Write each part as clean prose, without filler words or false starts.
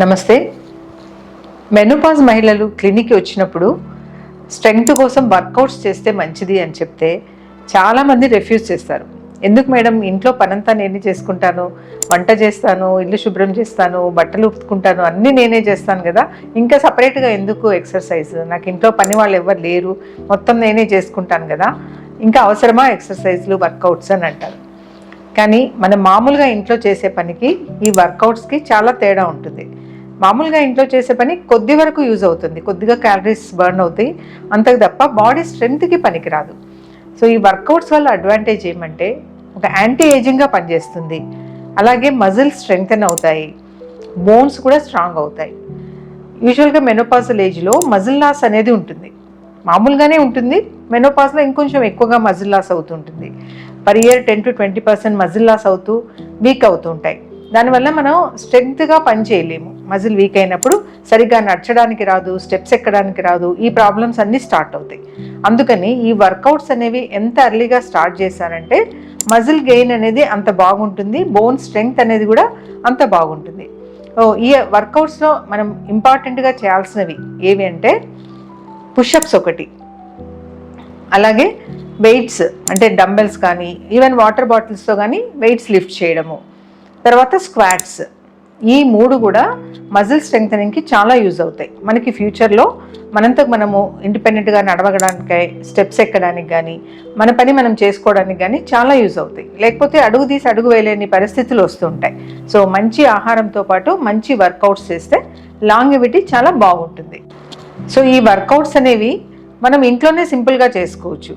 నమస్తే. మెనోపాజ్ మహిళలు క్లినిక్కి వచ్చినప్పుడు స్ట్రెంగ్త్ కోసం వర్కౌట్స్ చేస్తే మంచిది అని చెప్తే చాలామంది రిఫ్యూజ్ చేస్తారు. ఎందుకు మేడం, ఇంట్లో పనంతా నేనే చేసుకుంటాను, వంట చేస్తాను, ఇల్లు శుభ్రం చేస్తాను, బట్టలు ఉతుక్కుంటాను, అన్నీ నేనే చేస్తాను కదా, ఇంకా సపరేట్గా ఎందుకు ఎక్సర్సైజ్, నాకు ఇంట్లో పని వాళ్ళు ఎవరు లేరు, మొత్తం నేనే చేసుకుంటాను కదా, ఇంకా అవసరమా ఎక్సర్సైజ్లు, వర్కౌట్స్ అని అంటారు. కానీ మనం మామూలుగా ఇంట్లో చేసే పనికి ఈ వర్కౌట్స్కి చాలా తేడా ఉంటుంది. మామూలుగా ఇంట్లో చేసే పని కొద్ది వరకు యూజ్ అవుతుంది, కొద్దిగా క్యాలరీస్ బర్న్ అవుతాయి, అంతకు తప్ప బాడీ స్ట్రెంగ్త్కి పనికిరాదు. సో ఈ వర్కౌట్స్ వల్ల అడ్వాంటేజ్ ఏమంటే ఒక యాంటీ ఏజింగ్గా పనిచేస్తుంది, అలాగే మజిల్స్ స్ట్రెంగ్తెన్ అవుతాయి, బోన్స్ కూడా స్ట్రాంగ్ అవుతాయి. యూజువల్గా మెనోపాజల్ ఏజ్లో మజిల్ లాస్ అనేది ఉంటుంది, మామూలుగానే ఉంటుంది, మెనోపాజ్లో ఇంకొంచెం ఎక్కువగా మజిల్ లాస్ అవుతుంటుంది. Per year 10 to 20% muscle loss అవుతూ వీక్ అవుతూ ఉంటాయి. దానివల్ల మనం స్ట్రెంగ్త్గా పని చేయలేము. మజిల్ వీక్ అయినప్పుడు సరిగ్గా నడచడానికి రాదు, స్టెప్స్ ఎక్కడానికి రాదు, ఈ ప్రాబ్లమ్స్ అన్నీ స్టార్ట్ అవుతాయి. అందుకని ఈ వర్కౌట్స్ అనేవి ఎంత ఎర్లీగా స్టార్ట్ చేశారంటే మజిల్ గెయిన్ అనేది అంత బాగుంటుంది, బోన్ స్ట్రెంగ్త్ అనేది కూడా అంత బాగుంటుంది. ఈ వర్కౌట్స్లో మనం ఇంపార్టెంట్గా చేయాల్సినవి ఏవి అంటే పుషప్స్ ఒకటి, అలాగే వెయిట్స్ అంటే డంబెల్స్ కానీ ఈవెన్ వాటర్ బాటిల్స్తో కానీ వెయిట్స్ లిఫ్ట్ చేయడము, తర్వాత స్క్వాట్స్. ఈ మూడు కూడా మజిల్ స్ట్రెంగ్తనింగ్కి చాలా యూజ్ అవుతాయి. మనకి ఫ్యూచర్లో మనంతకు మనము ఇండిపెండెంట్గా నడవడానికి, స్టెప్స్ ఎక్కడానికి కానీ, మన పని మనం చేసుకోవడానికి కానీ చాలా యూజ్ అవుతాయి. లేకపోతే అడుగు తీసి అడుగు వేయలేని పరిస్థితులు వస్తుంటాయి. సో మంచి ఆహారంతో పాటు మంచి వర్కౌట్స్ చేస్తే లాంగివిటీ చాలా బాగుంటుంది. సో ఈ వర్కౌట్స్ అనేవి మనం ఇంట్లోనే సింపుల్గా చేసుకోవచ్చు.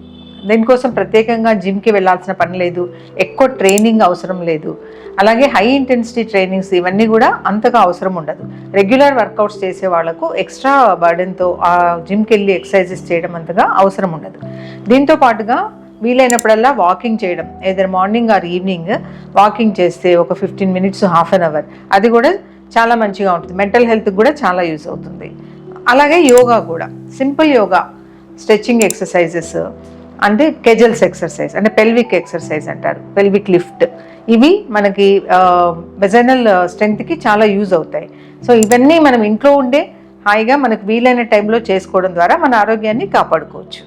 దీనికోసం ప్రత్యేకంగా జిమ్కి వెళ్ళాల్సిన పని లేదు, ఎక్కువ ట్రైనింగ్ అవసరం లేదు, అలాగే హై ఇంటెన్సిటీ ట్రైనింగ్స్ ఇవన్నీ కూడా అంతగా అవసరం ఉండదు. రెగ్యులర్ వర్కౌట్స్ చేసే వాళ్ళకు ఎక్స్ట్రా బర్డెన్తో ఆ జిమ్కి వెళ్ళి ఎక్సర్సైజెస్ చేయడం అంతగా అవసరం ఉండదు. దీంతో పాటుగా వీలైనప్పుడల్లా వాకింగ్ చేయడం, ఏదైనా మార్నింగ్ ఆర్ ఈవినింగ్ వాకింగ్ చేస్తే ఒక 15 minutes, హాఫ్ అన్ అవర్, అది కూడా చాలా మంచిగా ఉంటుంది. మెంటల్ హెల్త్కి కూడా చాలా యూజ్ అవుతుంది. అలాగే యోగా కూడా, సింపుల్ యోగా, స్ట్రెచ్చింగ్ ఎక్సర్సైజెస్ అంటే కెజల్స్ ఎక్సర్సైజ్ అంటే పెల్విక్ ఎక్సర్సైజ్ అంటారు, పెల్విక్ లిఫ్ట్, ఇవి మనకి వెజైనల్ స్ట్రెంగ్త్కి చాలా యూజ్ అవుతాయి. సో ఇవన్నీ మనం ఇంట్లో ఉండే హాయిగా మనకు వీలైన టైంలో చేసుకోవడం ద్వారా మన ఆరోగ్యాన్ని కాపాడుకోవచ్చు.